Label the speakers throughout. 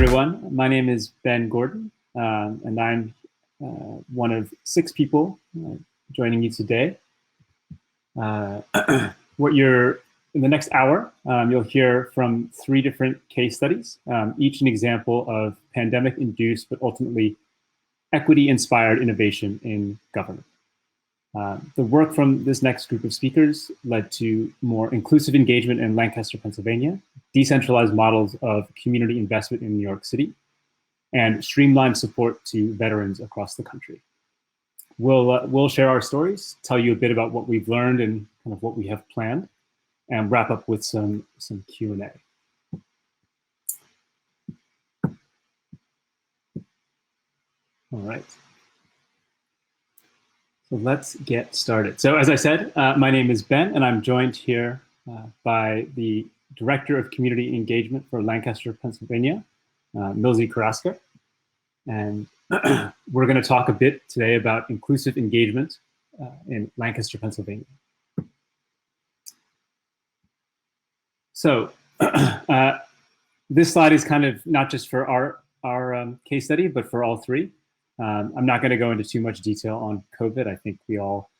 Speaker 1: everyone. My name is Ben Gordon, and I'm one of 6 people joining you today. In the next hour, you'll hear from 3 different case studies, each an example of pandemic-induced but ultimately equity-inspired innovation in government. The work from this next group of speakers led to more inclusive engagement in Lancaster, Pennsylvania, decentralized models of community investment in New York City, and streamlined support to veterans across the country. We'll share our stories, tell you a bit about what we've learned and kind of what we have planned, and wrap up with some Q&A. All right. So let's get started. So as I said, my name is Ben, and I'm joined here by the Director of Community Engagement for Lancaster, Pennsylvania, Milzy Carrasco. And we're going to talk a bit today about inclusive engagement in Lancaster, Pennsylvania. So this slide is kind of not just for our case study, but for all 3. I'm not going to go into too much detail on COVID. I think we all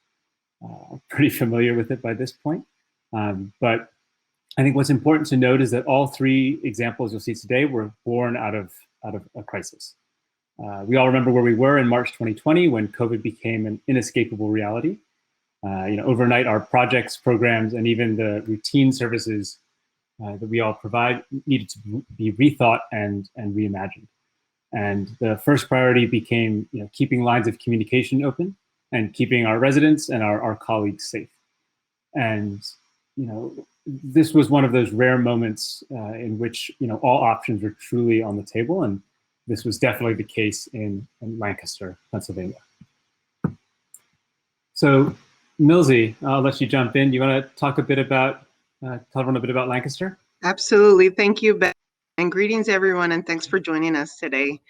Speaker 1: are pretty familiar with it by this point. But I think what's important to note is that all 3 examples you'll see today were born out of a crisis. We all remember where we were in March 2020 when COVID became an inescapable reality. Overnight, our projects, programs, and even the routine services that we all provide needed to be rethought and reimagined. And the first priority became keeping lines of communication open and keeping our residents and our colleagues safe. And this was one of those rare moments in which all options were truly on the table, and this was definitely the case in Lancaster, Pennsylvania. So, Milzy, I'll let you jump in. You want to talk a bit about tell everyone a bit about Lancaster?
Speaker 2: Absolutely, thank you, Ben. And greetings, everyone, and thanks for joining us today.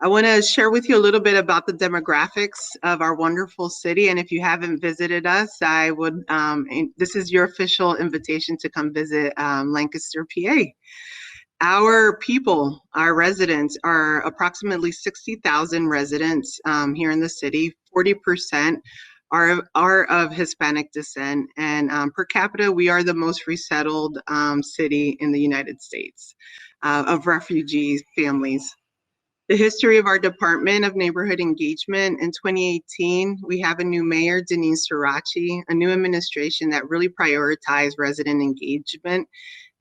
Speaker 2: I want to share with you a little bit about the demographics of our wonderful city. And if you haven't visited us, I would, this is your official invitation to come visit Lancaster, PA. Our people, our residents, are approximately 60,000 residents here in the city. 40% are of Hispanic descent, and per capita, we are the most resettled city in the United States of refugee families. The history of our Department of Neighborhood Engagement: in 2018, we have a new mayor, Denise Sirachi, a new administration that really prioritized resident engagement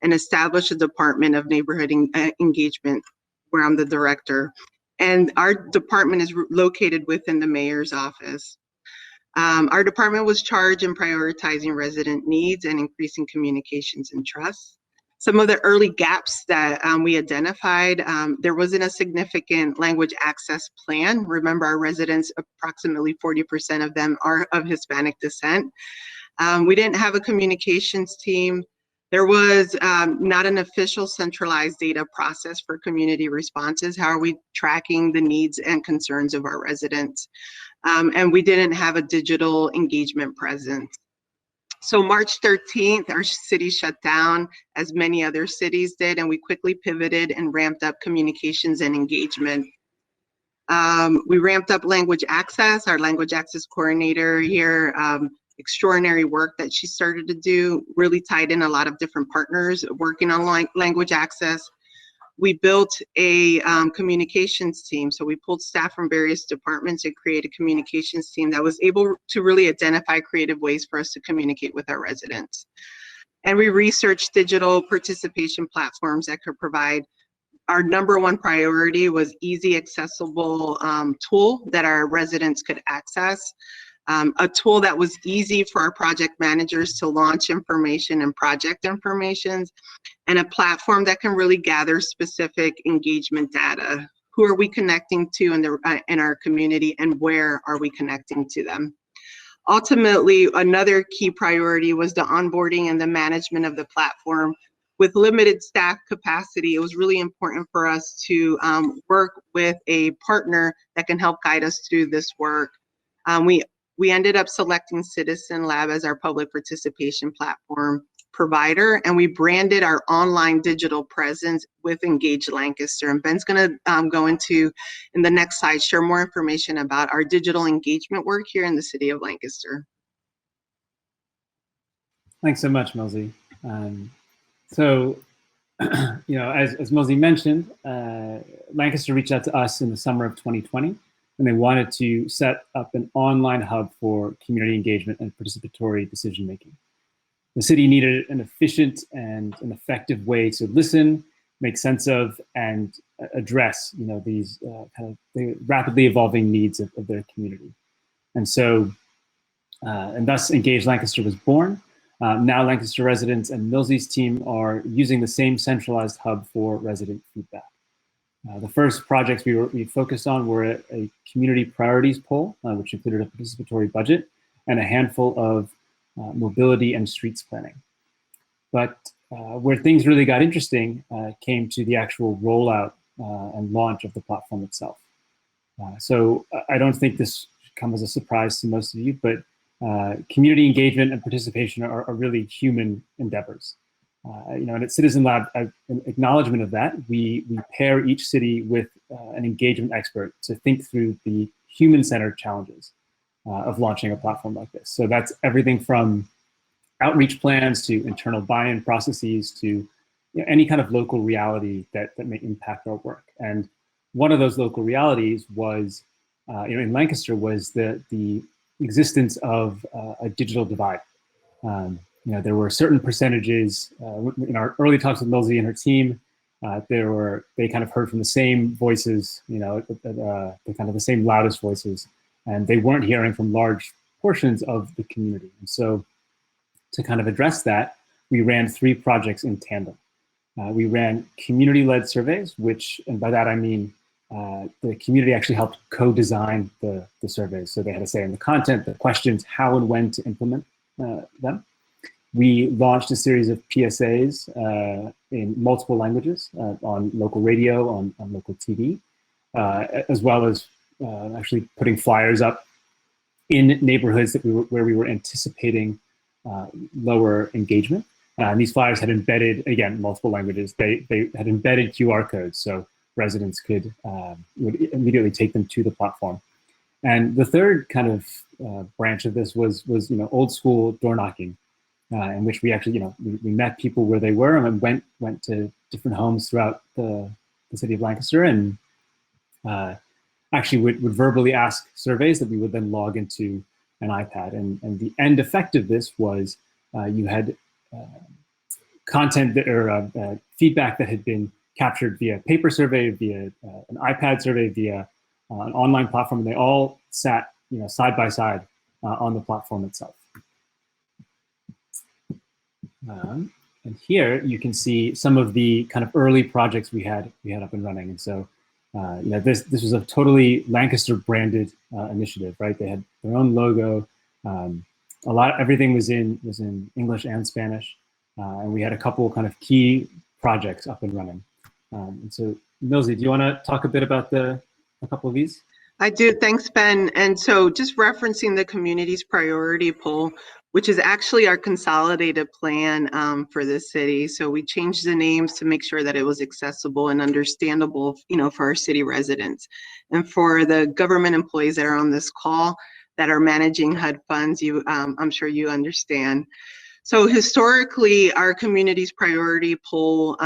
Speaker 2: and established a Department of Neighborhood Engagement, where I'm the director. And our department is located within the mayor's office. Our department was charged in prioritizing resident needs and increasing communications and trust. Some of the early gaps that we identified, there wasn't a significant language access plan. Remember, our residents, approximately 40% of them are of Hispanic descent. We didn't have a communications team. There was not an official centralized data process for community responses. How are we tracking the needs and concerns of our residents? And we didn't have a digital engagement presence. So March 13th, our city shut down, as many other cities did, and we quickly pivoted and ramped up communications and engagement. We ramped up language access. Our language access coordinator here, extraordinary work that she started to do, really tied in a lot of different partners working on language access. We built a communications team. So we pulled staff from various departments and created a communications team that was able to really identify creative ways for us to communicate with our residents. And we researched digital participation platforms that could provide. Our number 1 priority was easy, accessible tool that our residents could access. A tool that was easy for our project managers to launch information and project information, and a platform that can really gather specific engagement data. Who are we connecting to in our community, and where are we connecting to them? Ultimately, another key priority was the onboarding and the management of the platform. With limited staff capacity, it was really important for us to work with a partner that can help guide us through this work. We ended up selecting Citizen Lab as our public participation platform. provider, and we branded our online digital presence with Engage Lancaster. And Ben's going to go into, in the next slide, share more information about our digital engagement work here in the city of Lancaster.
Speaker 1: Thanks so much, Milsey. So, you know, as Milsey mentioned, Lancaster reached out to us in the summer of 2020, and they wanted to set up an online hub for community engagement and participatory decision making. The city needed an efficient and an effective way to listen, make sense of, and address, you know, these kind of the rapidly evolving needs of their community. And so, and thus Engage Lancaster was born. Now Lancaster residents and Milsey's team are using the same centralized hub for resident feedback. The first projects we focused on were a community priorities poll, which included a participatory budget and a handful of mobility and streets planning. But where things really got interesting came to the actual rollout and launch of the platform itself. So I don't think this should come as a surprise to most of you, but community engagement and participation are really human endeavors. You know, and at Citizen Lab, an acknowledgement of that, we pair each city with an engagement expert to think through the human-centered challenges of launching a platform like this. So that's everything from outreach plans to internal buy-in processes to, you know, any kind of local reality that may impact our work. And one of those local realities was, you know, in Lancaster was the existence of a digital divide. You know, there were certain percentages in our early talks with Milsey and her team. They kind of heard from the same voices, you know, the kind of the same loudest voices, and they weren't hearing from large portions of the community. And so, to kind of address that, we ran 3 projects in tandem. We ran community-led surveys, which, and by that I mean the community actually helped co-design the surveys. So they had a say in the content, the questions, how and when to implement them. We launched a series of PSAs in multiple languages on local radio, on local TV, as well as actually putting flyers up in neighborhoods where we were anticipating lower engagement. And these flyers had embedded, again, multiple languages. They had embedded QR codes, so residents would immediately take them to the platform. And the third kind of branch of this was you know, old school door knocking, in which we actually, you know, we met people where they were and went to different homes throughout the city of Lancaster, and actually would verbally ask surveys that we would then log into an iPad. And the end effect of this was you had content that, or feedback that had been captured via paper survey, via an iPad survey, via an online platform, and they all sat, you know, side by side on the platform itself. And here you can see some of the kind of early projects we had up and running. And so, you know, this was a totally Lancaster branded initiative, right? They had their own logo. Everything was in English and Spanish, and we had a couple kind of key projects up and running. And so, Milsey, do you want to talk a bit about a couple of these?
Speaker 2: I do. Thanks, Ben. And so just referencing the community's priority poll, which is actually our consolidated plan for this city. So we changed the names to make sure that it was accessible and understandable, you know, for our city residents. And for the government employees that are on this call that are managing HUD funds, I'm sure you understand. So historically, our community's priority poll,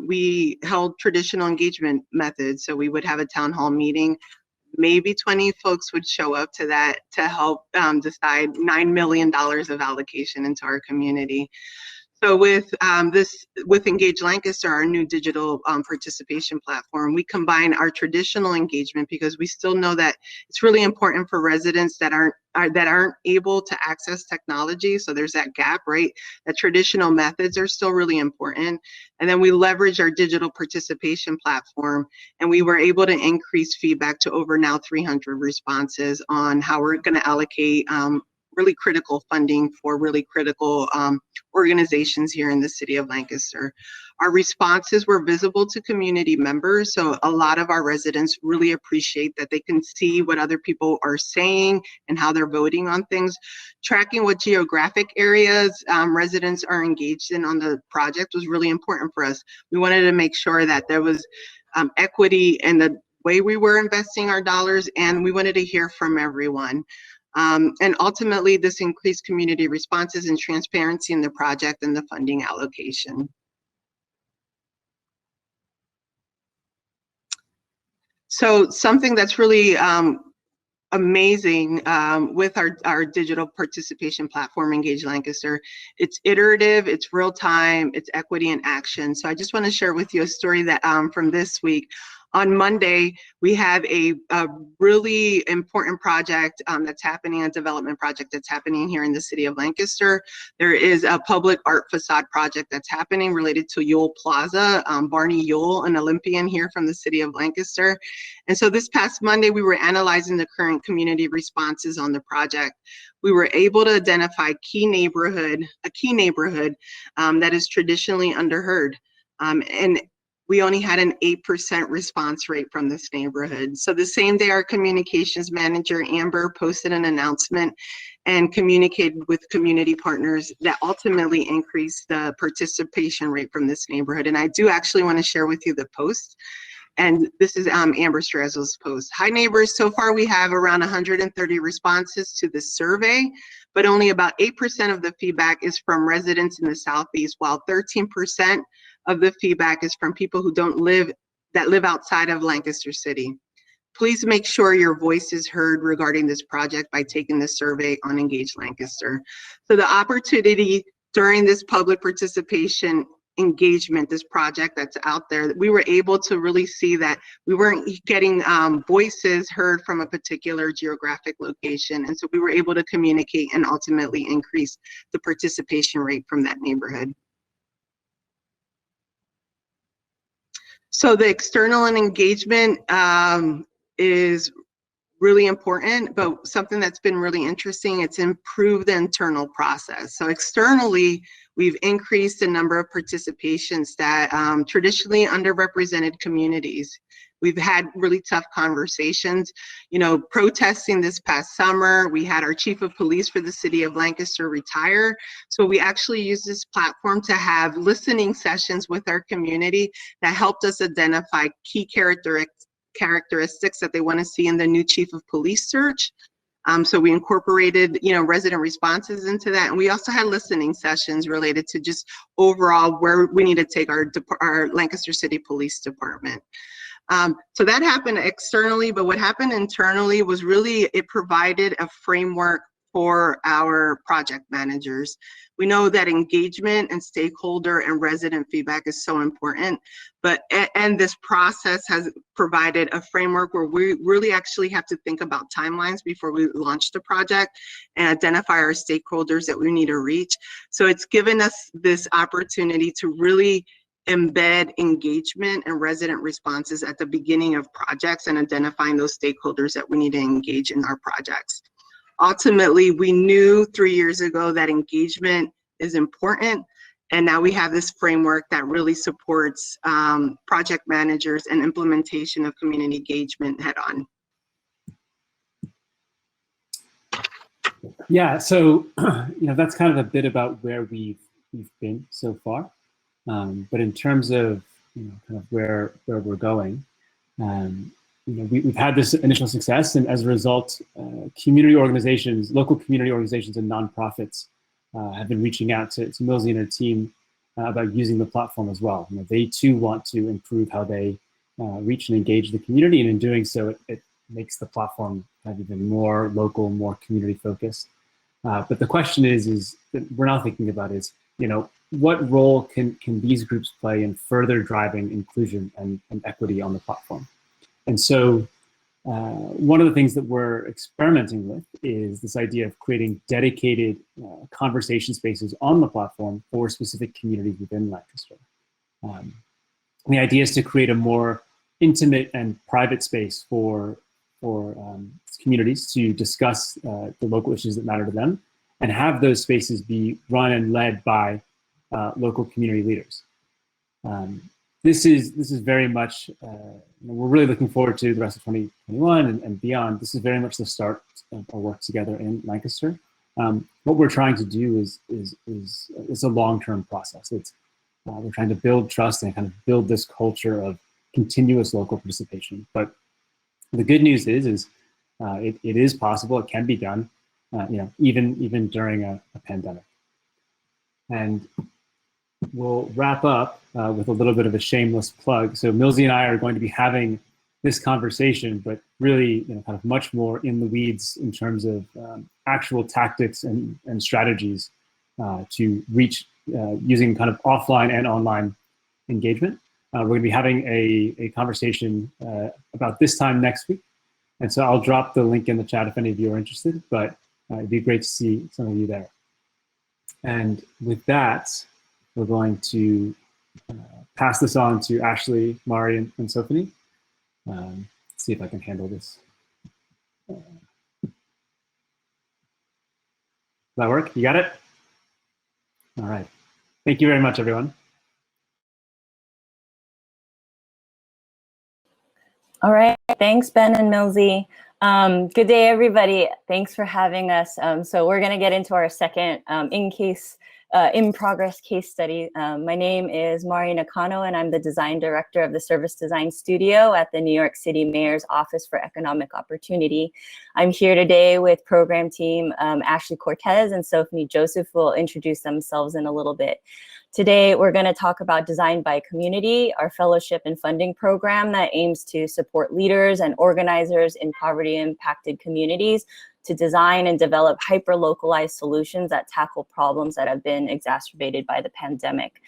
Speaker 2: we held traditional engagement methods. So we would have a town hall meeting. Maybe 20 folks would show up to that to help decide $9 million of allocation into our community. So with Engage Lancaster, our new digital participation platform, we combine our traditional engagement because we still know that it's really important for residents that aren't able to access technology. So there's that gap, right? That traditional methods are still really important. And then we leverage our digital participation platform, and we were able to increase feedback to over now 300 responses on how we're going to allocate really critical funding for really critical organizations here in the city of Lancaster. Our responses were visible to community members, so a lot of our residents really appreciate that they can see what other people are saying and how they're voting on things. Tracking what geographic areas residents are engaged in on the project was really important for us. We wanted to make sure that there was equity in the way we were investing our dollars, and we wanted to hear from everyone. And ultimately, this increased community responses and transparency in the project and the funding allocation. So something that's really amazing with our digital participation platform, Engage Lancaster, it's iterative, it's real time, it's equity in action. So I just want to share with you a story that from this week. On Monday, we have a really important project that's happening, a development project that's happening here in the city of Lancaster. There is a public art facade project that's happening related to Yule Plaza. Barney Yule, an Olympian here from the city of Lancaster. And so this past Monday, we were analyzing the current community responses on the project. We were able to identify a key neighborhood that is traditionally underheard. And we only had an 8% response rate from this neighborhood. So the same day, our communications manager, Amber, posted an announcement and communicated with community partners that ultimately increased the participation rate from this neighborhood. And I do actually want to share with you the post. And this is Amber Strazel's post. Hi neighbors, so far we have around 130 responses to this survey, but only about 8% of the feedback is from residents in the Southeast, while 13% of the feedback is from people who live outside of Lancaster City. Please make sure your voice is heard regarding this project by taking the survey on Engage Lancaster. So the opportunity during this public participation engagement, this project that's out there, we were able to really see that we weren't getting voices heard from a particular geographic location. And so we were able to communicate and ultimately increase the participation rate from that neighborhood. So the external and engagement is really important, but something that's been really interesting, it's improved the internal process. So externally, we've increased the number of participations that traditionally underrepresented communities. We've had really tough conversations, protesting this past summer. We had our chief of police for the city of Lancaster retire. So we actually used this platform to have listening sessions with our community that helped us identify key characteristics that they want to see in the new chief of police search. So we incorporated, resident responses into that. And we also had listening sessions related to just overall where we need to take our Lancaster City Police Department. So that happened externally, but what happened internally was really, it provided a framework for our project managers. We know that engagement and stakeholder and resident feedback is so important, and this process has provided a framework where we really actually have to think about timelines before we launch the project and identify our stakeholders that we need to reach. So it's given us this opportunity to really embed engagement and resident responses at the beginning of projects and identifying those stakeholders that we need to engage in our projects. Ultimately, we knew 3 years ago that engagement is important, and now we have this framework that really supports project managers and implementation of community engagement head-on.
Speaker 1: Yeah, so that's kind of a bit about where we've been so far, but in terms of kind of where we're going. We've had this initial success, and as a result, community organizations, local community organizations and nonprofits have been reaching out to Millsy and her team about using the platform as well. They too want to improve how they reach and engage the community, and in doing so, it makes the platform kind of even more local, more community focused. But the question is that we're now thinking about is, what role can these groups play in further driving inclusion and equity on the platform? And so one of the things that we're experimenting with is this idea of creating dedicated conversation spaces on the platform for specific communities within Lancaster. The idea is to create a more intimate and private space for communities to discuss the local issues that matter to them, and have those spaces be run and led by local community leaders. This is very much, we're really looking forward to the rest of 2021 and beyond. This is very much the start of our work together in Lancaster. What we're trying to do is it's a long-term process. We're trying to build trust and kind of build this culture of continuous local participation. But the good news is it is possible. It can be done, even during a pandemic. And we'll wrap up with a little bit of a shameless plug. So Milsey and I are going to be having this conversation, but really, kind of much more in the weeds in terms of actual tactics and strategies to reach using kind of offline and online engagement. We're going to be having a conversation about this time next week. And so I'll drop the link in the chat if any of you are interested, but it'd be great to see some of you there. And with that, we're going to pass this on to Ashley, Mari, and Sophie. See if I can handle this. Does that work? You got it? All right. Thank you very much, everyone.
Speaker 3: All right. Thanks, Ben and Milsey. Good day, everybody. Thanks for having us. So we're going to get into our second in-progress case study. My name is Mari Nakano, and I'm the design director of the Service Design Studio at the New York City Mayor's Office for Economic Opportunity. I'm here today with program team Ashley Cortez and Sophie Joseph, who will introduce themselves in a little bit. Today, we're going to talk about Design by Community, our fellowship and funding program that aims to support leaders and organizers in poverty-impacted communities to design and develop hyper-localized solutions that tackle problems that have been exacerbated by the pandemic.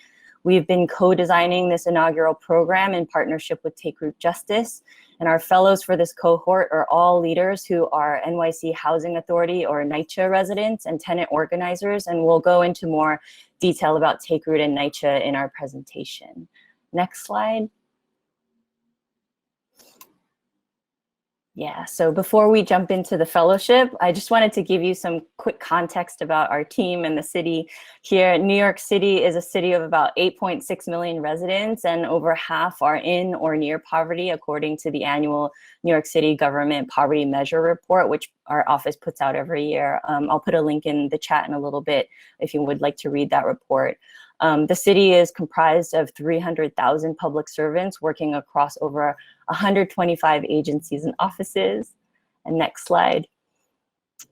Speaker 3: We've been co-designing this inaugural program in partnership with Take Root Justice, and our fellows for this cohort are all leaders who are NYC Housing Authority or NYCHA residents and tenant organizers, and we'll go into more detail about Take Root and NYCHA in our presentation. Next slide. Yeah, so before we jump into the fellowship, I just wanted to give you some quick context about our team and the city here. New York City is a city of about 8.6 million residents, and over half are in or near poverty, according to the annual New York City Government Poverty Measure Report, which our office puts out every year. I'll put a link in the chat in a little bit if you would like to read that report. The city is comprised of 300,000 public servants working across over 125 agencies and offices. And next slide.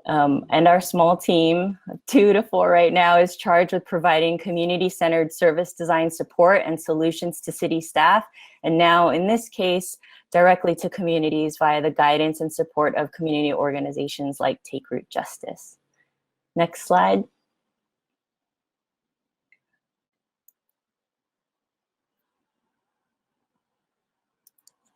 Speaker 3: And our small team, 2 to 4 right now, is charged with providing community-centered service design support and solutions to city staff. And now, in this case, directly to communities via the guidance and support of community organizations like Take Root Justice. Next slide.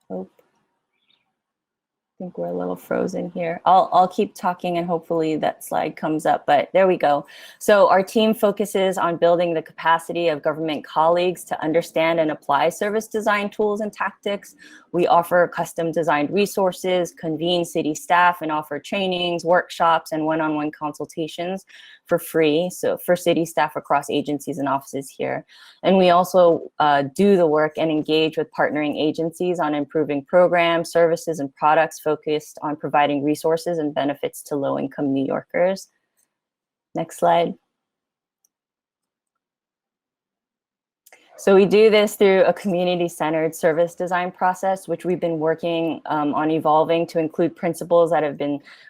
Speaker 3: Oh, I think we're a little frozen here. I'll keep talking and hopefully that slide comes up, but there we go. So our team focuses on building the capacity of government colleagues to understand and apply service design tools and tactics. We offer custom designed resources, convene city staff, and offer trainings, workshops, and one-on-one consultations for free, so for city staff across agencies and offices here. And we also do the work and engage with partnering agencies on improving programs, services, and products focused on providing resources and benefits to low-income New Yorkers. Next slide. So we do this through a community-centered service design process, which we've been working on evolving to include principles that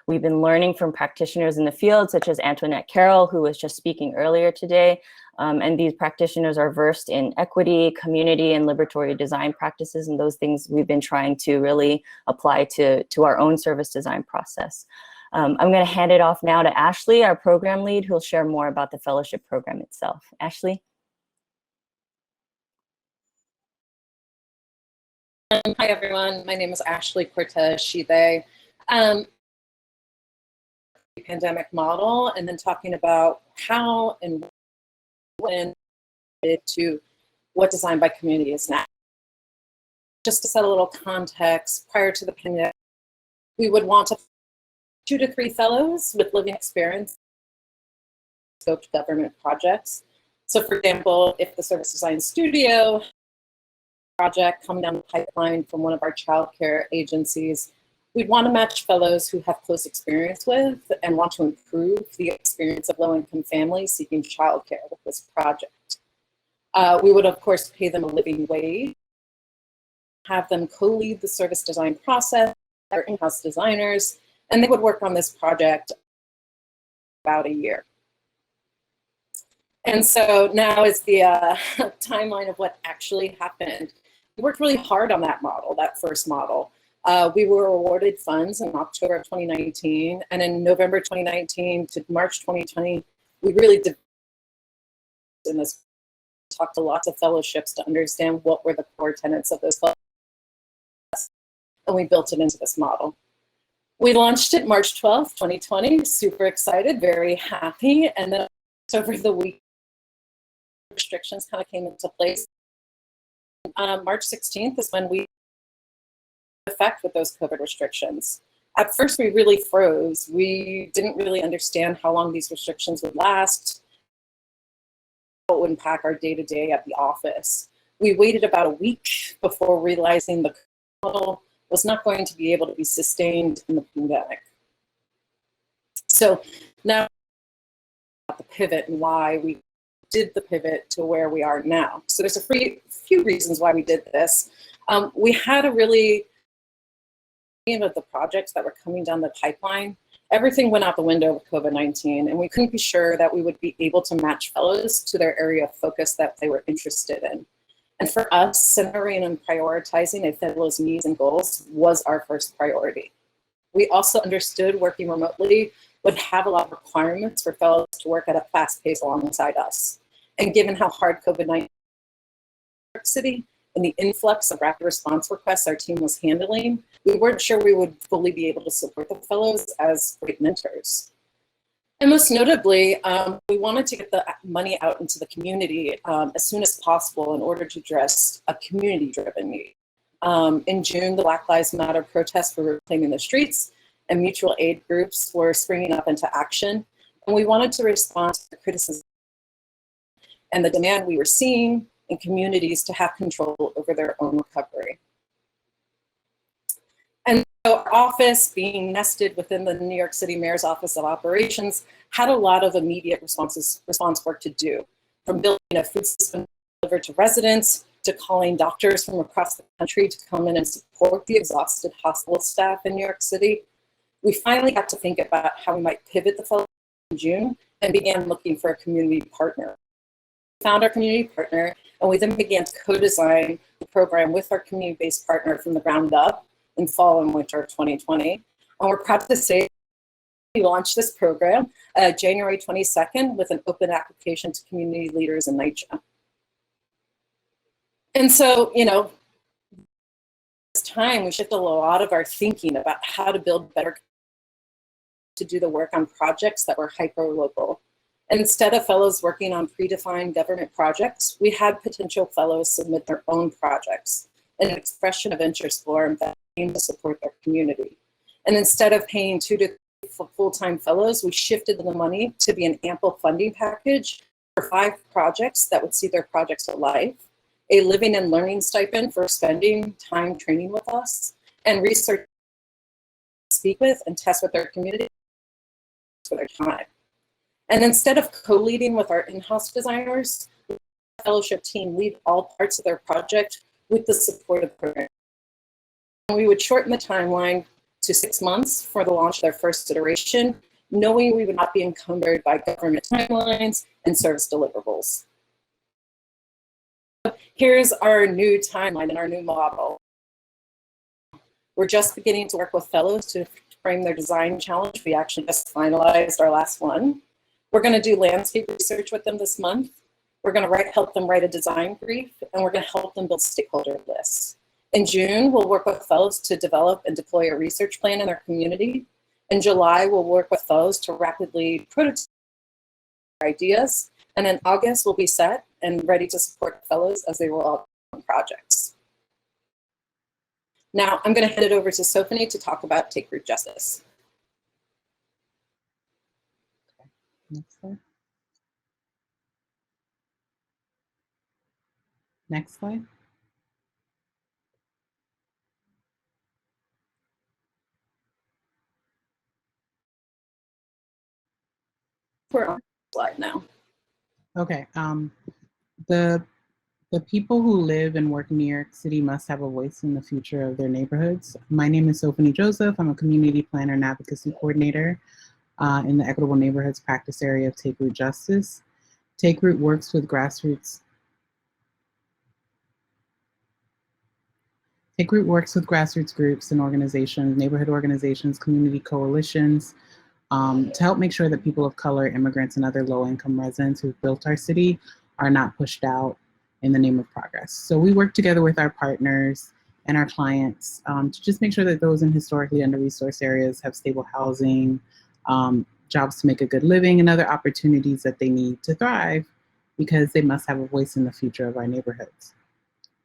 Speaker 3: we've been learning from practitioners in the field, such as Antoinette Carroll, who was just speaking earlier today. And these practitioners are versed in equity, community, and liberatory design practices, and those things we've been trying to really apply to our own service design process. I'm going to hand it off now to Ashley, our program lead, who will share more about the fellowship program itself. Ashley?
Speaker 4: Hi, everyone. My name is Ashley Cortez, she, they. Pandemic model, and then talking about how and when to what Design by Community is now. Just to set a little context, prior to the pandemic, we would want to 2 to 3 fellows with living experience scoped government projects. So for example, if the service design studio project come down the pipeline from one of our childcare agencies, we'd want to match fellows who have close experience with and want to improve the experience of low-income families seeking childcare with this project. We would, of course, pay them a living wage, have them co-lead the service design process, our in-house designers, and they would work on this project about a year. And so now is the timeline of what actually happened. We worked really hard on that model, that first model. We were awarded funds in October of 2019, and in November 2019 to March 2020, we really did in this, talked to lots of fellowships to understand what were the core tenets of those fellowships, and we built it into this model. We launched it March 12th, 2020, super excited, very happy, and then over the week, restrictions kind of came into place. March 16th is when we effect with those COVID restrictions. At first, we really froze. We didn't really understand how long these restrictions would last, what would impact our day-to-day at the office. We waited about a week before realizing the model was not going to be able to be sustained in the pandemic. So now the pivot and why we did the pivot to where we are now. So there's a few reasons why we did this. We had a really of the projects that were coming down the pipeline, everything went out the window with COVID-19, and we couldn't be sure that we would be able to match fellows to their area of focus that they were interested in. And for us, centering and prioritizing a fellow's needs and goals was our first priority. We also understood working remotely would have a lot of requirements for fellows to work at a fast pace alongside us. And given how hard COVID-19 in New York City and the influx of rapid response requests our team was handling, we weren't sure we would fully be able to support the fellows as great mentors. And most notably, we wanted to get the money out into the community as soon as possible in order to address a community-driven need. In June, the Black Lives Matter protests were reclaiming the streets, and mutual aid groups were springing up into action. And we wanted to respond to the criticism and the demand we were seeing in communities to have control over their own recovery. And so our office, being nested within the New York City Mayor's Office of Operations, had a lot of immediate response work to do, from building a food system delivered to residents, to calling doctors from across the country to come in and support the exhausted hospital staff in New York City. We finally got to think about how we might pivot the fellowship in June and began looking for a community partner. We found our community partner, and we then began to co-design the program with our community-based partner from the ground up in fall and winter of 2020. And we're proud to say we launched this program January 22nd with an open application to community leaders in NYCHA. And so, you know, this time we shifted a lot of our thinking about how to build better to do the work on projects that were hyper-local. And instead of fellows working on predefined government projects, we had potential fellows submit their own projects, an expression of interest for them that aim to support their community. And instead of paying 2 to 3 full-time fellows, we shifted the money to be an ample funding package for 5 projects that would see their projects to life, a living and learning stipend for spending time training with us, and research speak with and test with their community for their time. And instead of co-leading with our in-house designers, the fellowship team lead all parts of their project with the support of the program. We would shorten the timeline to 6 months for the launch of their first iteration, knowing we would not be encumbered by government timelines and service deliverables. Here's our new timeline and our new model. We're just beginning to work with fellows to frame their design challenge. We actually just finalized our last one. We're going to do landscape research with them this month. We're going to help them write a design brief, and we're going to help them build stakeholder lists. In June, we'll work with fellows to develop and deploy a research plan in their community. In July, we'll work with fellows to rapidly prototype ideas. And in August, we'll be set and ready to support fellows as they roll out on projects. Now, I'm going to hand it over to Sophanie to talk about Take Root Justice.
Speaker 5: Next slide. Next slide.
Speaker 4: We're on slide now.
Speaker 5: Okay. The people who live and work in New York City must have a voice in the future of their neighborhoods. My name is Sophie Joseph. I'm a community planner and advocacy coordinator in the Equitable Neighborhoods practice area of Take Root Justice. Take Root works with grassroots. Take Root works with grassroots groups and organizations, neighborhood organizations, community coalitions, to help make sure that people of color, immigrants, and other low-income residents who've built our city are not pushed out in the name of progress. So we work together with our partners and our clients to just make sure that those in historically under-resourced areas have stable housing, jobs to make a good living, and other opportunities that they need to thrive, because they must have a voice in the future of our neighborhoods.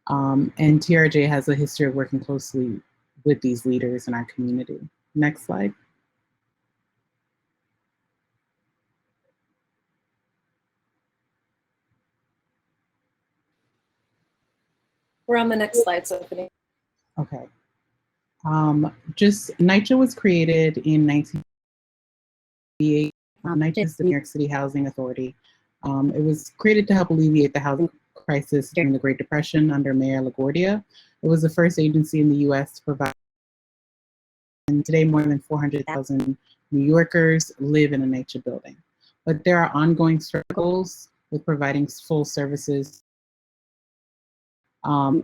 Speaker 5: And TRJ has a history of working closely with these leaders in our community. Next slide.
Speaker 4: We're on the next slide, Sophie.
Speaker 5: Okay. NYCHA was created in 1988. NYCHA is the New York City Housing Authority. It was created to help alleviate the housing crisis during the Great Depression under Mayor LaGuardia. It was the first agency in the US to provide, and today more than 400,000 New Yorkers live in a NYCHA building. But there are ongoing struggles with providing full services.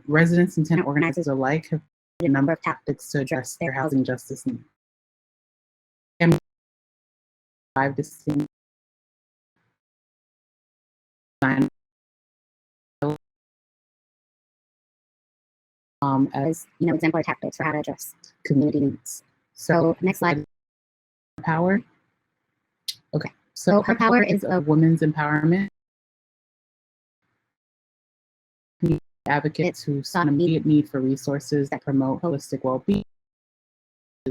Speaker 5: Residents and tenant organizers alike have a number of tactics to address their housing justice needs. And 5 distinct as exemplary tactics for how to address community needs. So next slide. Power. Okay, so Her Power is a women's empowerment advocates who saw an immediate need for resources that promote holistic well-being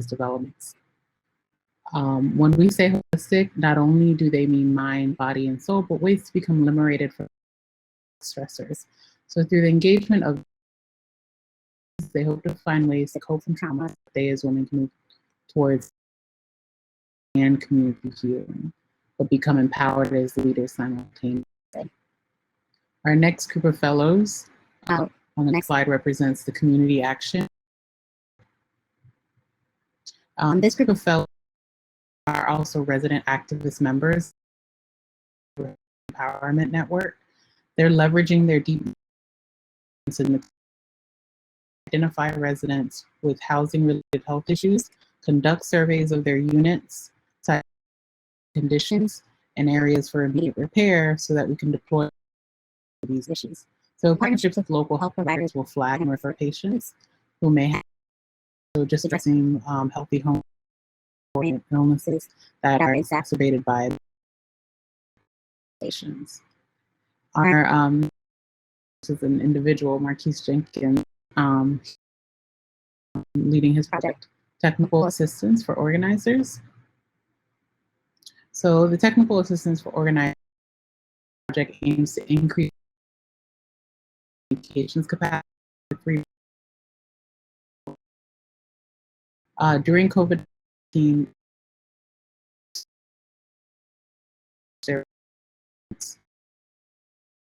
Speaker 5: developments. When we say holistic, not only do they mean mind, body, and soul, but ways to become liberated from stressors. So through the engagement of, they hope to find ways to cope from trauma that they as women can move towards and community healing, but become empowered as leaders simultaneously. Our next group of fellows on the next slide represents the community action. This group of fellows are also resident activist members of the Empowerment Network. They're leveraging their deep to identify residents with housing-related health issues, conduct surveys of their units, conditions, and areas for immediate repair so that we can deploy these issues. So partnerships with local health providers will flag and refer patients who may have, so just addressing healthy home illnesses that are exacerbated by patients. Our is an individual, Marquise Jenkins, leading his project, Technical Assistance for Organizers. So the Technical Assistance for Organizers project aims to increase communications capacity. During COVID-19,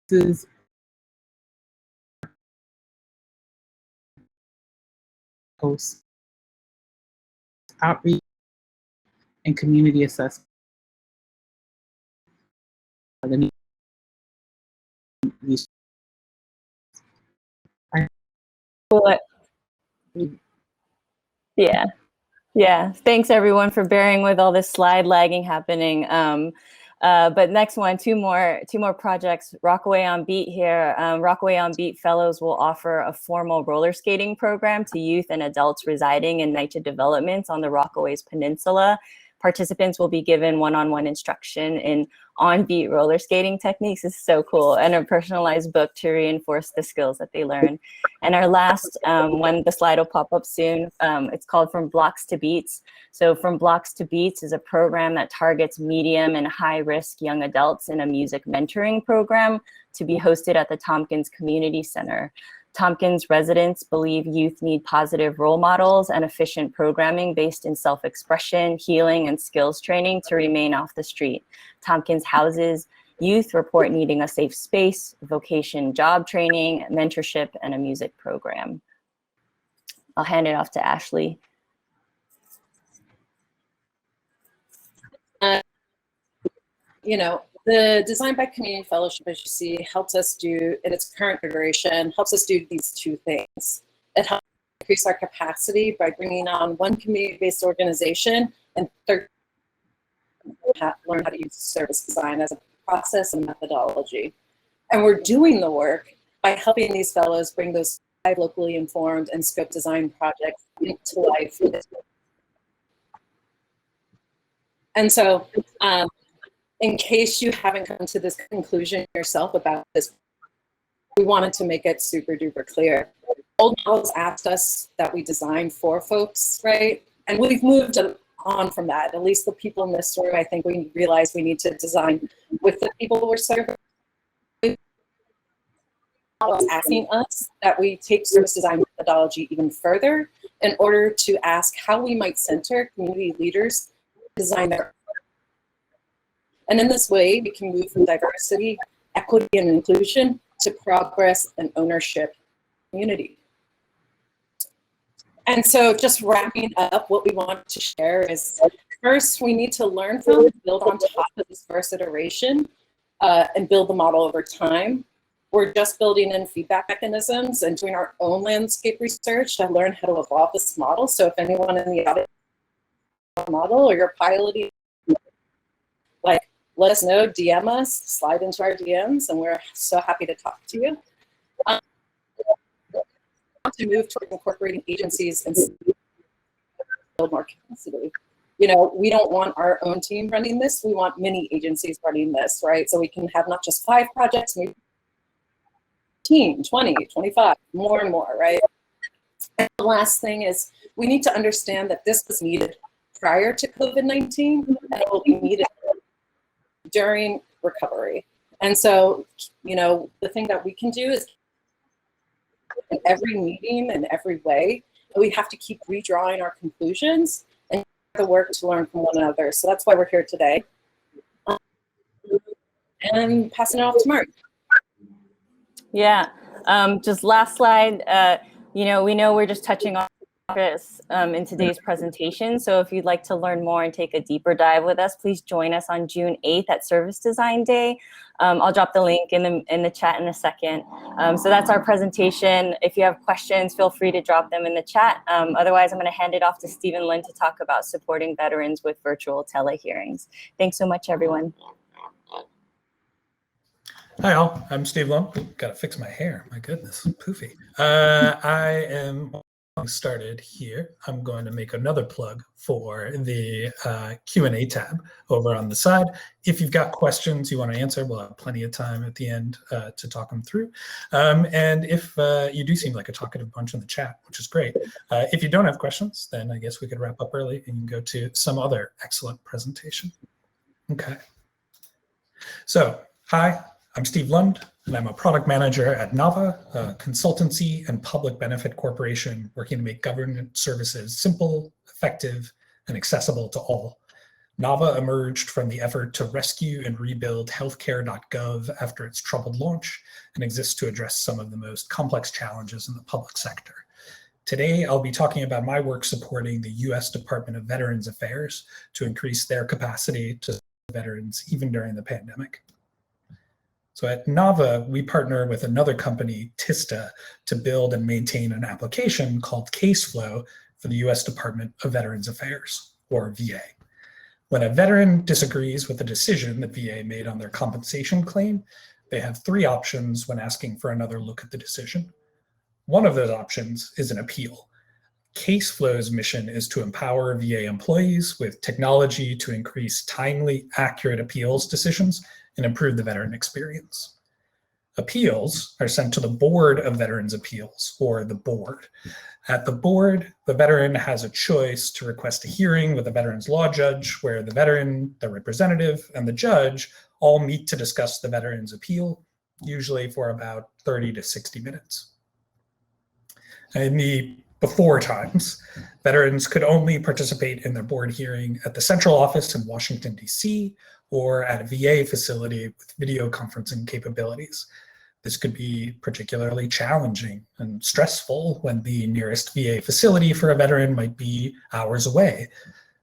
Speaker 5: this host outreach and community assessment.
Speaker 3: Yeah. Yeah, thanks everyone for bearing with all this slide lagging happening. But next one, two more projects. Rockaway on Beat here. Rockaway on Beat Fellows will offer a formal roller skating program to youth and adults residing in NYCHA developments on the Rockaways Peninsula. Participants will be given one-on-one instruction in on-beat roller skating techniques. This is so cool, and a personalized book to reinforce the skills that they learn. And our last one, the slide will pop up soon. It's called From Blocks to Beats. So From Blocks to Beats is a program that targets medium and high-risk young adults in a music mentoring program to be hosted at the Tompkins Community Center. Tompkins residents believe youth need positive role models and efficient programming based in self-expression, healing, and skills training to remain off the street. Tompkins houses youth report needing a safe space, vocation job training, mentorship, and a music program. I'll hand it off to Ashley.
Speaker 4: You know, the Design by Community Fellowship, as you see, helps us do, in its current iteration, helps us do these two things. It helps increase our capacity by bringing on one community-based organization and learn how to use service design as a process and methodology. And we're doing the work by helping these fellows bring those 5 locally informed and scope design projects into life. And so, in case you haven't come to this conclusion yourself about this, we wanted to make it super duper clear. Old models asked us that we design for folks, right? And we've moved on from that. At least the people in this room, I think we realize we need to design with the people we're serving. Asking us that we take service design methodology even further in order to ask how we might center community leaders to design their. And in this way, we can move from diversity, equity, and inclusion to progress and ownership community. And so just wrapping up, what we want to share is, first, we need to learn from and build on top of this first iteration and build the model over time. We're just building in feedback mechanisms and doing our own landscape research to learn how to evolve this model. So if anyone in the audience model or you're piloting, like, let us know, DM us, slide into our DMs, and we're so happy to talk to you. To move toward incorporating agencies and build more capacity. You know, we don't want our own team running this. We want many agencies running this, right? So we can have not just 5 projects, maybe 15, 20, 25, more and more, right? And the last thing is we need to understand that this was needed prior to COVID-19 and it will be needed during recovery. And so, you know, the thing that we can do is in every meeting and every way, we have to keep redrawing our conclusions and the work to learn from one another. So that's why we're here today. And passing it off to Mark.
Speaker 3: Yeah, just last slide. You know, we know we're just touching on this in today's presentation. So if you'd like to learn more and take a deeper dive with us, please join us on June 8th at Service Design Day. I'll drop the link in the chat in a second. So that's our presentation. If you have questions, feel free to drop them in the chat. Otherwise, I'm going to hand it off to Stephen Lin to talk about supporting veterans with virtual tele-hearings. Thanks so much, everyone.
Speaker 6: Hi all, I'm Steve Lum. Gotta fix my hair, my goodness, poofy. I am started here. I'm going to make another plug for the Q&A tab over on the side. If you've got questions you want to answer, we'll have plenty of time at the end to talk them through. And if you do seem like a talkative bunch in the chat, which is great. If you don't have questions, then I guess we could wrap up early and go to some other excellent presentation. Okay. So, hi. I'm Steve Lund, and I'm a product manager at Nava, a consultancy and public benefit corporation working to make government services simple, effective, and accessible to all. Nava emerged from the effort to rescue and rebuild healthcare.gov after its troubled launch and exists to address some of the most complex challenges in the public sector. Today, I'll be talking about my work supporting the U.S. Department of Veterans Affairs to increase their capacity to serve veterans even during the pandemic. So at Nava, we partner with another company, Tista, to build and maintain an application called Caseflow for the U.S. Department of Veterans Affairs, or VA. When a veteran disagrees with the decision that VA made on their compensation claim, they have 3 options when asking for another look at the decision. One of those options is an appeal. Caseflow's mission is to empower VA employees with technology to increase timely, accurate appeals decisions and improve the veteran experience. Appeals are sent to the Board of Veterans Appeals, or the board. At the board, the veteran has a choice to request a hearing with a veteran's law judge, where the veteran, the representative, and the judge all meet to discuss the veteran's appeal, usually for about 30 to 60 minutes. In the before times, veterans could only participate in their board hearing at the central office in Washington, D.C., or at a VA facility with video conferencing capabilities. This could be particularly challenging and stressful when the nearest VA facility for a veteran might be hours away,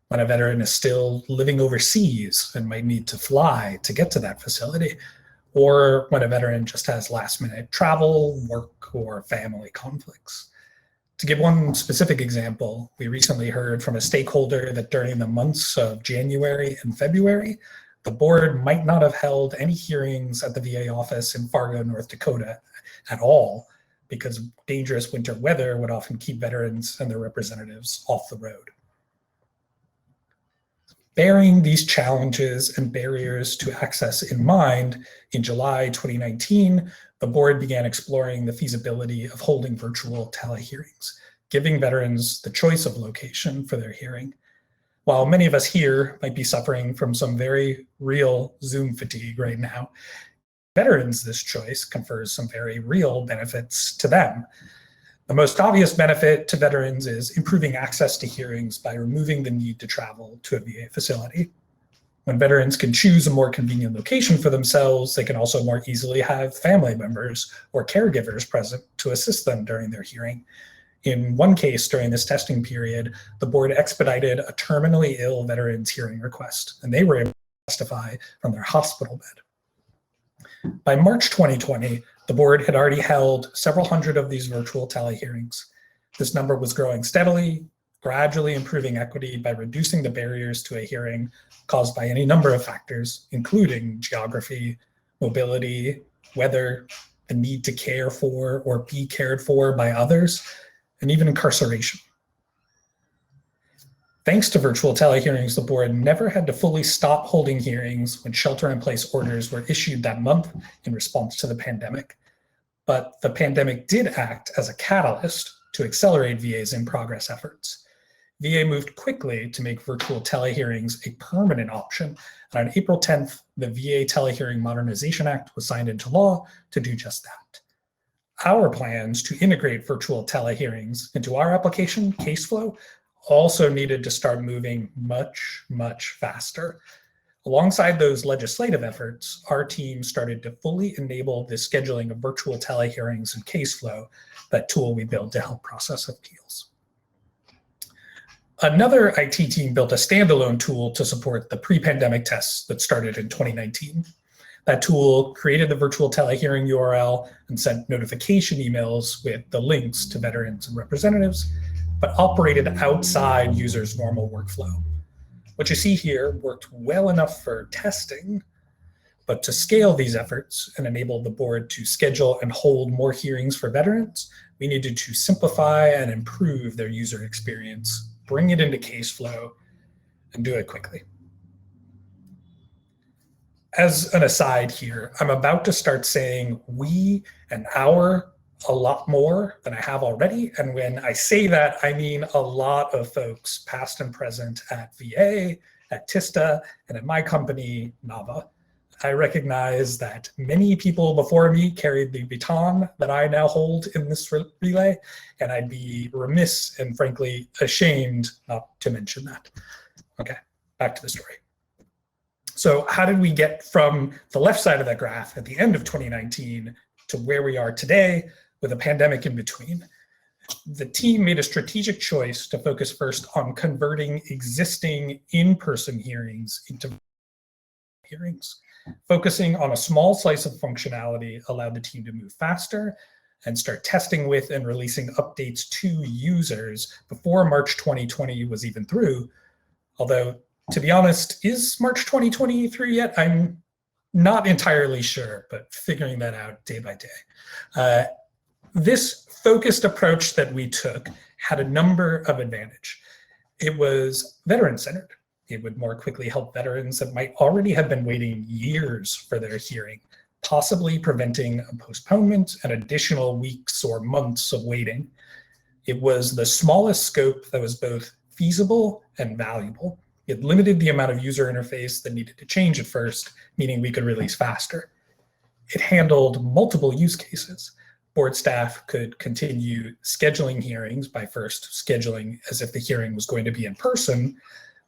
Speaker 6: when a veteran is still living overseas and might need to fly to get to that facility, or when a veteran just has last-minute travel, work, or family conflicts. To give one specific example, we recently heard from a stakeholder that during the months of January and February, the board might not have held any hearings at the VA office in Fargo, North Dakota at all, because dangerous winter weather would often keep veterans and their representatives off the road. Bearing these challenges and barriers to access in mind, in July 2019, the board began exploring the feasibility of holding virtual telehearings, giving veterans the choice of location for their hearing. While many of us here might be suffering from some very real Zoom fatigue right now, veterans this choice confers some very real benefits to them. The most obvious benefit to veterans is improving access to hearings by removing the need to travel to a VA facility. When veterans can choose a more convenient location for themselves, they can also more easily have family members or caregivers present to assist them during their hearing. In one case during this testing period, the board expedited a terminally ill veteran's hearing request, and they were able to testify from their hospital bed. By March 2020, the board had already held several hundred of these virtual telehearings. This number was growing steadily, gradually improving equity by reducing the barriers to a hearing caused by any number of factors, including geography, mobility, weather, the need to care for or be cared for by others, and even incarceration. Thanks to virtual telehearings, the board never had to fully stop holding hearings when shelter-in-place orders were issued that month in response to the pandemic. But the pandemic did act as a catalyst to accelerate VA's in-progress efforts. VA moved quickly to make virtual telehearings a permanent option, and on April 10th, the VA Telehearing Modernization Act was signed into law to do just that. Our plans to integrate virtual telehearings into our application, Caseflow, also needed to start moving much, much faster. Alongside those legislative efforts, our team started to fully enable the scheduling of virtual telehearings in Caseflow, that tool we built to help process appeals. Another IT team built a standalone tool to support the pre-pandemic tests that started in 2019. That tool created the virtual telehearing URL and sent notification emails with the links to veterans and representatives, but operated outside users' normal workflow. What you see here worked well enough for testing, but to scale these efforts and enable the board to schedule and hold more hearings for veterans, we needed to simplify and improve their user experience, bring it into Caseflow, and do it quickly. As an aside here, I'm about to start saying we and our a lot more than I have already. And when I say that, I mean a lot of folks, past and present at VA, at TISTA, and at my company, Nava. I recognize that many people before me carried the baton that I now hold in this relay, and I'd be remiss and frankly ashamed not to mention that. Okay, back to the story. So how did we get from the left side of that graph at the end of 2019 to where we are today with a pandemic in between? The team made a strategic choice to focus first on converting existing in-person hearings into hearings. Focusing on a small slice of functionality allowed the team to move faster and start testing with and releasing updates to users before March 2020 was even through. Although, to be honest, is March 2020 through yet? I'm not entirely sure, but figuring that out day by day. This focused approach that we took had a number of advantages. It was veteran-centered. It would more quickly help veterans that might already have been waiting years for their hearing, possibly preventing a postponement and additional weeks or months of waiting. It was the smallest scope that was both feasible and valuable. It limited the amount of user interface that needed to change at first, meaning we could release faster. It handled multiple use cases. Board staff could continue scheduling hearings by first scheduling as if the hearing was going to be in person,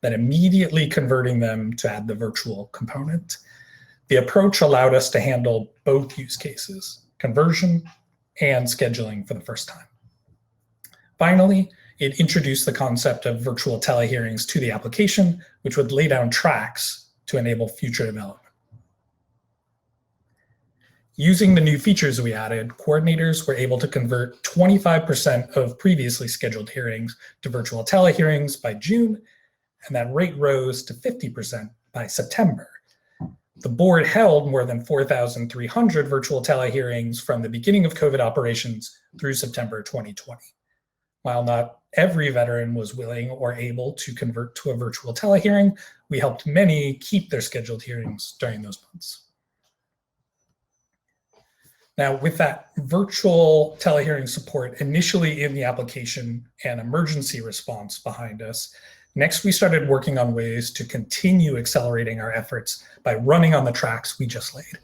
Speaker 6: then immediately converting them to add the virtual component. The approach allowed us to handle both use cases, conversion and scheduling for the first time. Finally, it introduced the concept of virtual tele-hearings to the application, which would lay down tracks to enable future development. Using the new features we added, coordinators were able to convert 25% of previously scheduled hearings to virtual tele-hearings by June, and that rate rose to 50% by September. The board held more than 4,300 virtual tele-hearings from the beginning of COVID operations through September 2020. While not every veteran was willing or able to convert to a virtual tele-hearing, we helped many keep their scheduled hearings during those months. Now, with that virtual tele-hearing support initially in the application and emergency response behind us, next we started working on ways to continue accelerating our efforts by running on the tracks we just laid.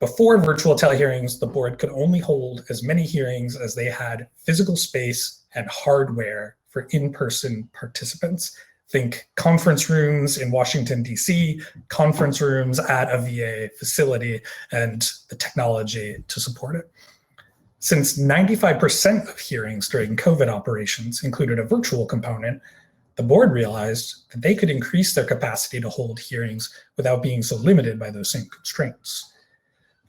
Speaker 6: Before virtual tele-hearings, the board could only hold as many hearings as they had physical space and hardware for in-person participants. Think conference rooms in Washington, D.C., conference rooms at a VA facility, and the technology to support it. Since 95% of hearings during COVID operations included a virtual component, the board realized that they could increase their capacity to hold hearings without being so limited by those same constraints.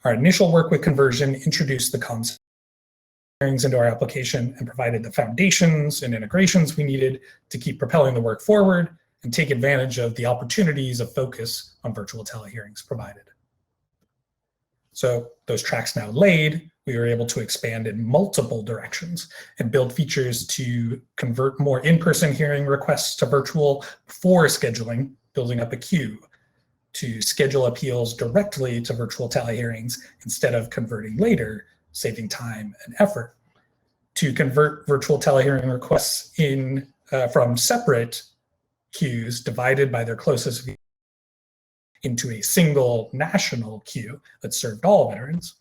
Speaker 6: Our initial work with conversion introduced the concept of hearings into our application and provided the foundations and integrations we needed to keep propelling the work forward and take advantage of the opportunities of focus on virtual tele-hearings provided. So those tracks now laid, we were able to expand in multiple directions and build features to convert more in-person hearing requests to virtual before scheduling, building up a queue, to schedule appeals directly to virtual tele-hearings instead of converting later, saving time and effort, to convert virtual tele-hearing requests from separate queues divided by their closest into a single national queue that served all veterans.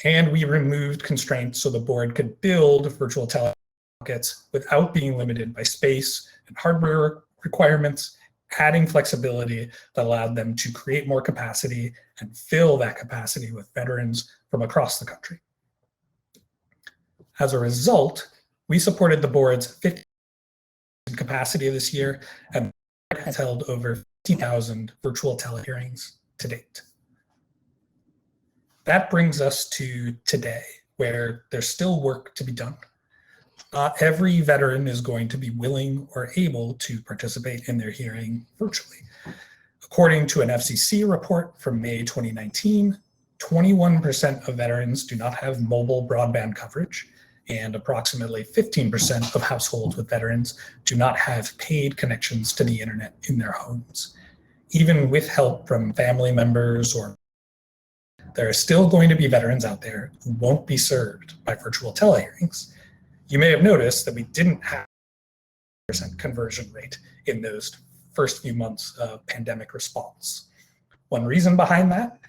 Speaker 6: And we removed constraints so the board could build virtual tele-pockets without being limited by space and hardware requirements, adding flexibility that allowed them to create more capacity and fill that capacity with veterans from across the country. As a result, we supported the board's 50% capacity this year and has held over 50,000 virtual tele-hearings to date. That brings us to today, where there's still work to be done. Not every veteran is going to be willing or able to participate in their hearing virtually. According to an FCC report from May 2019, 21% of veterans do not have mobile broadband coverage, and approximately 15% of households with veterans do not have paid connections to the internet in their homes. Even with help from family members, or there are still going to be veterans out there who won't be served by virtual tele-hearings. You may have noticed that we didn't have a % conversion rate in those first few months of pandemic response. One reason behind that,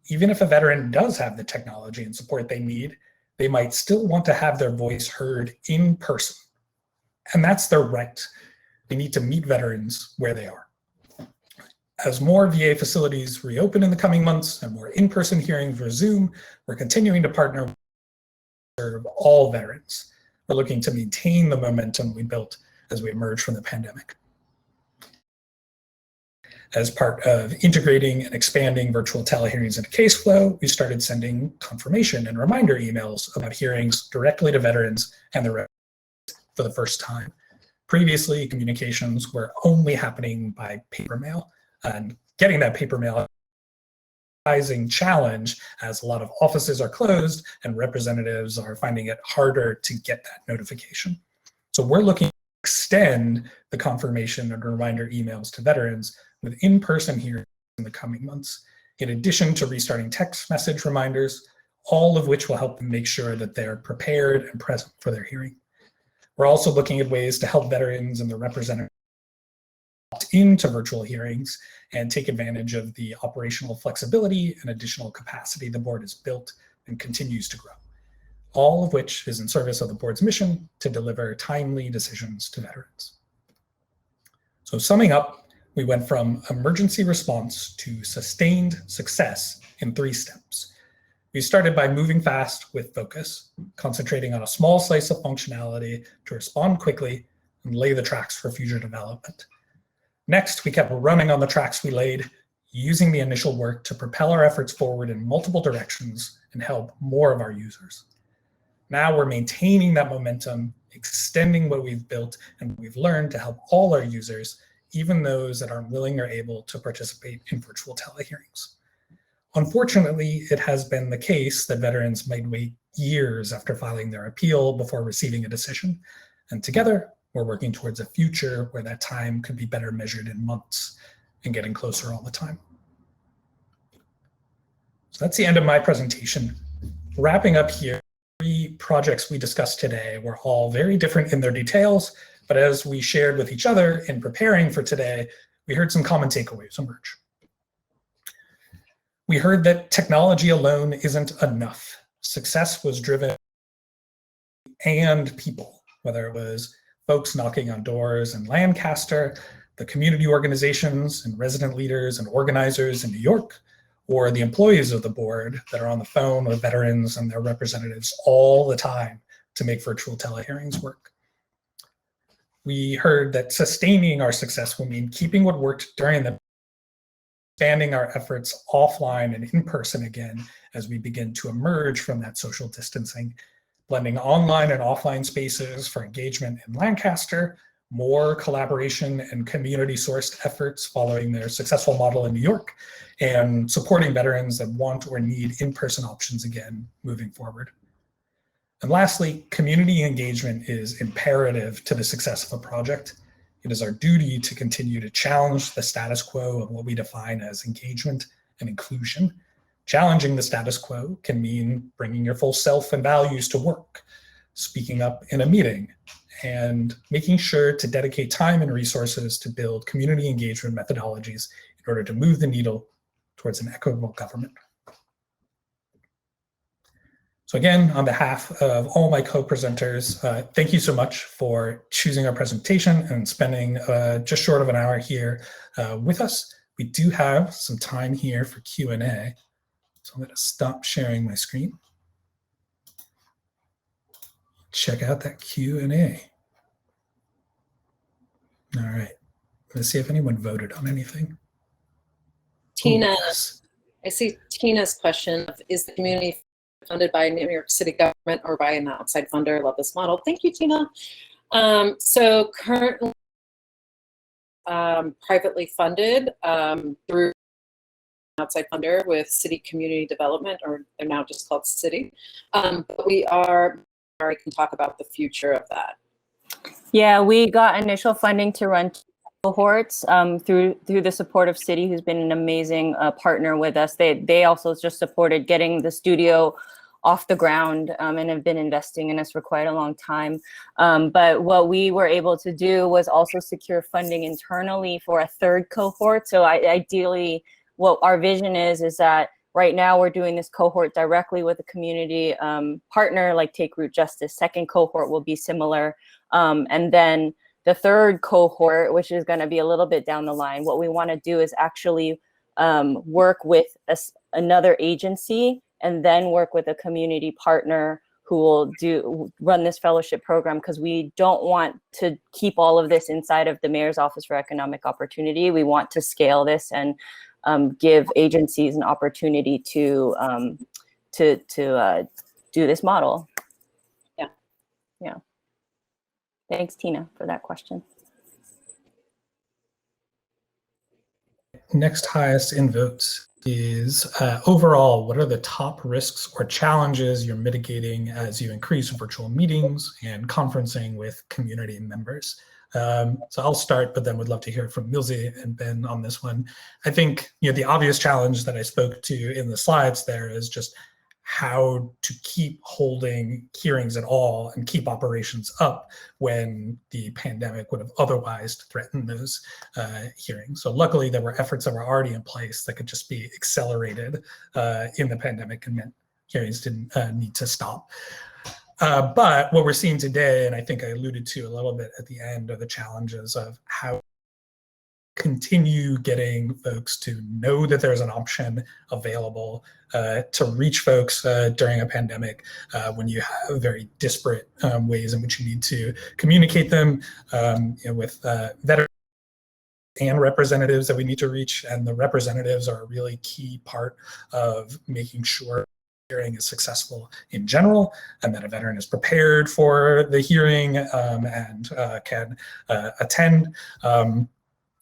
Speaker 6: even if a veteran does have the technology and support they need, they might still want to have their voice heard in person. And that's their right. They need to meet veterans where they are. As more VA facilities reopen in the coming months and more in-person hearings resume, we're continuing to partner to serve all veterans. We're looking to maintain the momentum we built as we emerge from the pandemic. As part of integrating and expanding virtual tele-hearings into Caseflow, we started sending confirmation and reminder emails about hearings directly to veterans and their for the first time. Previously, communications were only happening by paper mail, and getting that paper mail rising challenge as a lot of offices are closed and representatives are finding it harder to get that notification. So we're looking to extend the confirmation and reminder emails to veterans with in-person hearings in the coming months, in addition to restarting text message reminders, all of which will help them make sure that they're prepared and present for their hearing. We're also looking at ways to help veterans and their representatives opt into virtual hearings and take advantage of the operational flexibility and additional capacity the board has built and continues to grow, all of which is in service of the board's mission to deliver timely decisions to veterans. So summing up, we went from emergency response to sustained success in 3 steps. We started by moving fast with focus, concentrating on a small slice of functionality to respond quickly and lay the tracks for future development. Next, we kept running on the tracks we laid, using the initial work to propel our efforts forward in multiple directions and help more of our users. Now we're maintaining that momentum, extending what we've built and what we've learned to help all our users, even those that aren't willing or able to participate in virtual tele-hearings. Unfortunately, it has been the case that veterans might wait years after filing their appeal before receiving a decision. And together, we're working towards a future where that time could be better measured in months and getting closer all the time. So that's the end of my presentation. Wrapping up here, 3 projects we discussed today were all very different in their details, but as we shared with each other in preparing for today, we heard some common takeaways emerge. We heard that technology alone isn't enough. Success was driven and people, whether it was folks knocking on doors in Lancaster, the community organizations and resident leaders and organizers in New York, or the employees of the board that are on the phone with veterans and their representatives all the time to make virtual tele-hearings work. We heard that sustaining our success will mean keeping what worked during the expanding our efforts offline and in person again as we begin to emerge from that social distancing, blending online and offline spaces for engagement in Lancaster, more collaboration and community-sourced efforts following their successful model in New York, and supporting veterans that want or need in-person options again moving forward. And lastly, community engagement is imperative to the success of a project. It is our duty to continue to challenge the status quo of what we define as engagement and inclusion. Challenging the status quo can mean bringing your full self and values to work, speaking up in a meeting, and making sure to dedicate time and resources to build community engagement methodologies in order to move the needle towards an equitable government. So again, on behalf of all my co-presenters, thank you so much for choosing our presentation and spending just short of an hour here with us. We do have some time here for Q&A. So I'm going to stop sharing my screen. Check out that Q&A. All right. Let's see if anyone voted on anything.
Speaker 4: Tina,
Speaker 6: Ooh, yes.
Speaker 4: I see Tina's question of, is the community funded by New York City government or by an outside funder? Love this model. Thank you, Tina. So currently privately funded through outside funder with City Community Development, or they're now just called City. But we can talk about the future of that.
Speaker 3: Yeah, we got initial funding to run cohorts through the support of City, who's been an amazing partner with us. They also just supported getting the studio off the ground and have been investing in us for quite a long time. But what we were able to do was also secure funding internally for a 3rd cohort. So ideally, what our vision is that right now we're doing this cohort directly with a community partner like Take Root Justice. 2nd cohort will be similar. And then the 3rd cohort, which is going to be a little bit down the line, what we want to do is actually work with another agency and then work with a community partner who will run this fellowship program, because we don't want to keep all of this inside of the Mayor's Office for Economic Opportunity. We want to scale this and give agencies an opportunity to do this model. Yeah. Thanks, Tina, for that question.
Speaker 6: next highest in votes is overall, what are the top risks or challenges you're mitigating as you increase virtual meetings and conferencing with community members? So I'll start, but then would love to hear from Milsey and Ben on this one. I think the obvious challenge that I spoke to in the slides there is just how to keep holding hearings at all and keep operations up when the pandemic would have otherwise threatened those hearings. So luckily there were efforts that were already in place that could just be accelerated in the pandemic and meant hearings didn't need to stop. But what we're seeing today, and I think I alluded to a little bit at the end, are the challenges of how continue getting folks to know that there's an option available to reach folks during a pandemic when you have very disparate ways in which you need to communicate them with veterans and representatives that we need to reach. And the representatives are a really key part of making sure hearing is successful in general, and that a veteran is prepared for the hearing and can attend.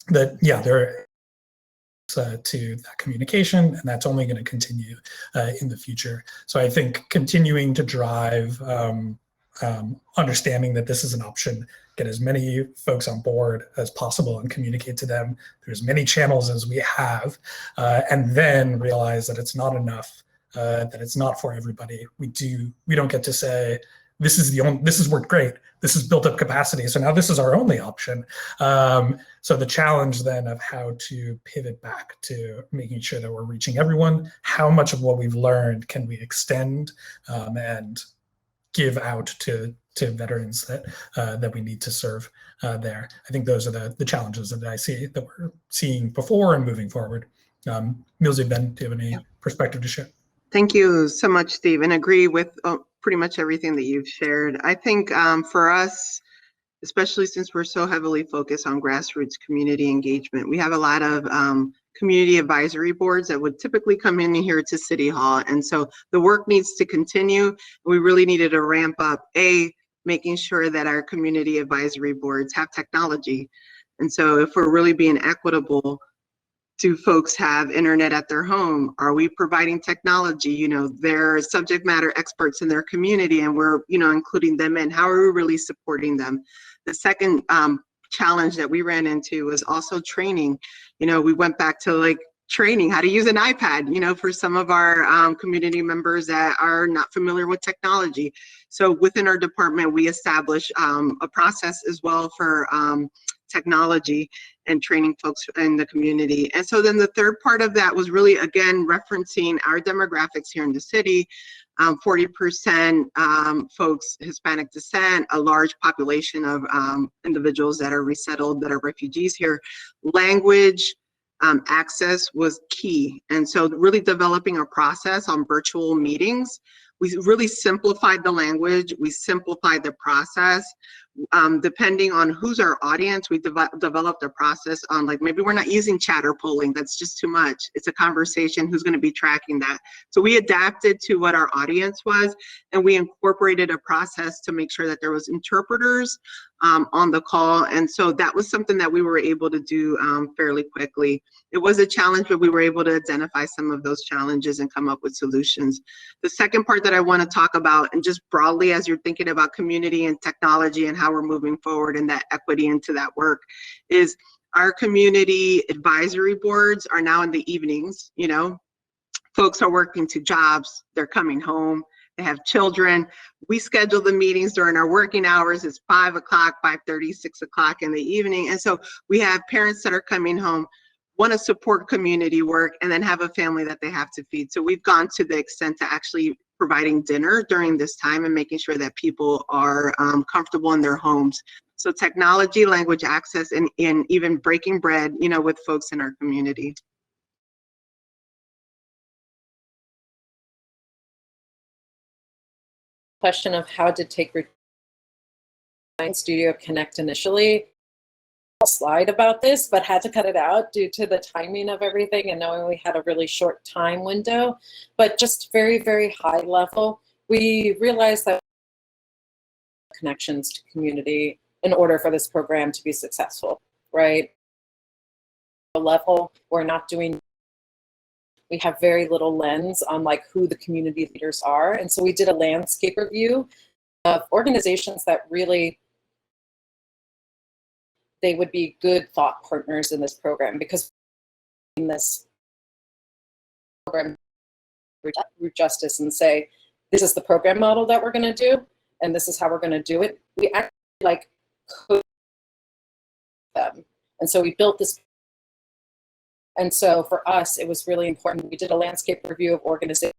Speaker 6: There to that communication, and that's only going to continue in the future. So I think continuing to drive understanding that this is an option, get as many folks on board as possible and communicate to them through as many channels as we have, and then realize that it's not enough, that it's not for everybody. We don't get to say, this has worked great. This has built up capacity. So now this is our only option. So the challenge then of how to pivot back to making sure that we're reaching everyone, how much of what we've learned can we extend and give out to veterans that we need to serve there. I think those are the challenges that I see that we're seeing before and moving forward. Milsey, Ben, do you have any perspective to share?
Speaker 2: Thank you so much, Steve, and agree with pretty much everything that you've shared. I think for us, especially since we're so heavily focused on grassroots community engagement, we have a lot of community advisory boards that would typically come in here to City Hall. And so the work needs to continue. We really needed to ramp up, making sure that our community advisory boards have technology. And so if we're really being equitable, do folks have internet at their home? Are we providing technology? They're subject matter experts in their community, and we're, including them in. How are we really supporting them? The second challenge that we ran into was also training. We went back to training how to use an iPad, for some of our community members that are not familiar with technology. So within our department, we established a process as well for technology and training folks in the community. And so then the third part of that was really, again, referencing our demographics here in the city. 40% folks Hispanic descent, a large population of individuals that are resettled, that are refugees here. Language access was key. And so really developing a process on virtual meetings, we really simplified the language, we simplified the process. Depending on who's our audience, we developed a process on maybe we're not using chat or polling, that's just too much. It's a conversation, who's going to be tracking that? So we adapted to what our audience was, and we incorporated a process to make sure that there was interpreters on the call. And so that was something that we were able to do fairly quickly. It was a challenge, but we were able to identify some of those challenges and come up with solutions. The second part that I want to talk about, and just broadly as you're thinking about community and technology and how we're moving forward and that equity into that work, is our community advisory boards are now in the evenings. Folks are working 2 jobs, they're coming home, they have children. We schedule the meetings during our working hours. It's 5 o'clock, 5:30, 6 o'clock in the evening. And so we have parents that are coming home, want to support community work, and then have a family that they have to feed. So we've gone to the extent to actually providing dinner during this time and making sure that people are comfortable in their homes. So technology, language access, and even breaking bread, with folks in our community.
Speaker 4: Question of how to take Studio Connect initially. A slide about this, but had to cut it out due to the timing of everything and knowing we had a really short time window. But just very, very high level, we realized that connections to community in order for this program to be successful, right? level. We're not doing, we have very little lens on like who the community leaders are. And so we did a landscape review of organizations that really, they would be good thought partners in this program, because in this program, root justice, and say, this is the program model that we're going to do, and this is how we're going to do it. We actually like code them. And so we built this. And so for us, it was really important. We did a landscape review of organizations,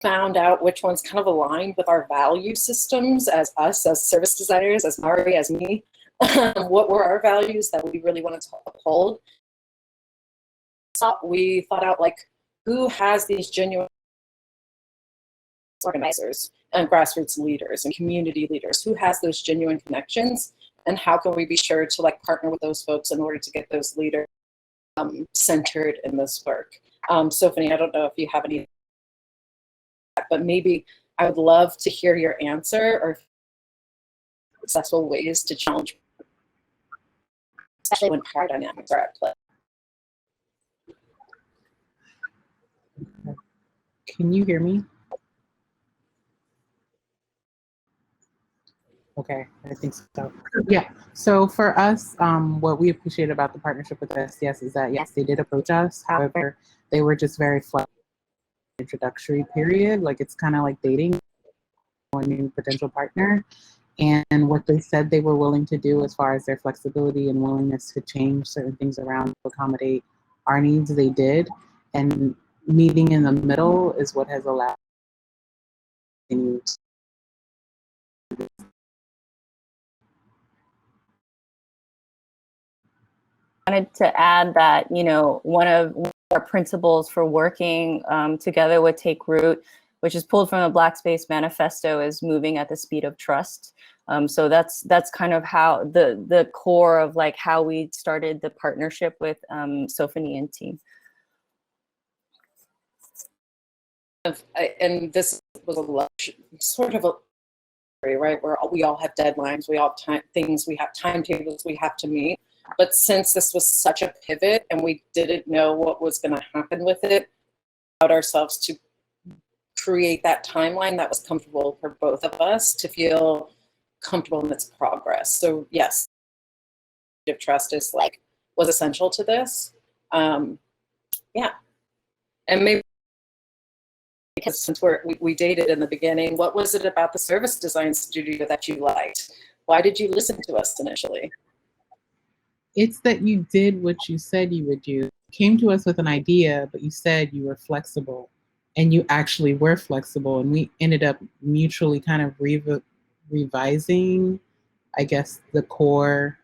Speaker 4: found out which ones kind of aligned with our value systems as us, as service designers, as Mari, as me. What were our values that we really wanted to uphold? So we thought out like, who has these genuine organizers and grassroots leaders and community leaders? Who has those genuine connections? And how can we be sure to like partner with those folks in order to get those leaders centered in this work? Sophie, I don't know if you have any, but maybe I would love to hear your answer or successful ways to challenge, especially when power dynamics are at play.
Speaker 5: Can you hear me? Okay, I think so. Yeah, so for us, what we appreciate about the partnership with SDS is that, yes, they did approach us. However, they were just very flexible introductory period. Like, it's kind of like dating a new potential partner. And what they said they were willing to do as far as their flexibility and willingness to change certain things around to accommodate our needs, they did. And meeting in the middle is what has allowed
Speaker 3: wanted to add that, you know, one of our principles for working together with Take Root, which is pulled from the Black Space Manifesto, is moving at the speed of trust. So that's kind of how the core of like how we started the partnership with Sophie and team.
Speaker 4: And this was a sort of a right where we all have deadlines, we all have things, we have timetables we have to meet. But since this was such a pivot and we didn't know what was going to happen with it, we allowed ourselves to create that timeline that was comfortable for both of us to feel comfortable in its progress. So yes, trust is like was essential to this. Yeah, and maybe because since we dated in the beginning, what was it about the service design studio that you liked? Why did you listen to us initially?
Speaker 5: It's that you did what you said you would do. You came to us with an idea, but you said you were flexible, and you actually were flexible, and we ended up mutually kind of revising, I guess, the core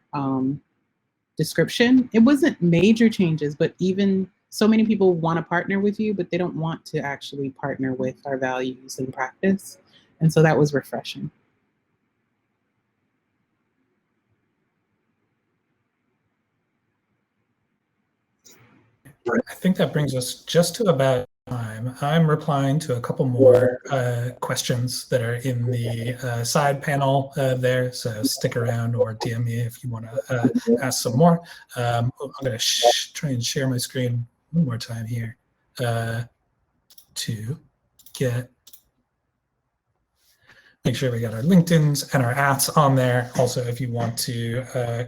Speaker 5: description. It wasn't major changes, but even so many people want to partner with you, but they don't want to actually partner with our values and practice. And so that was refreshing.
Speaker 6: I think that brings us just to about time. I'm replying to a couple more questions that are in the side panel there, so stick around or DM me if you want to ask some more. I'm going to try and share my screen one more time here to make sure we got our LinkedIns and our ats on there. Also, if you want to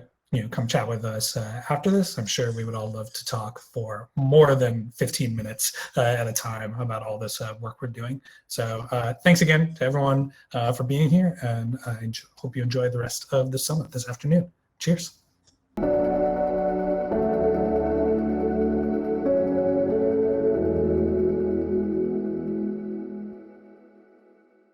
Speaker 6: come chat with us after this, I'm sure we would all love to talk for more than 15 minutes at a time about all this work we're doing. So thanks again to everyone for being here, and I hope you enjoy the rest of the summit this afternoon. Cheers.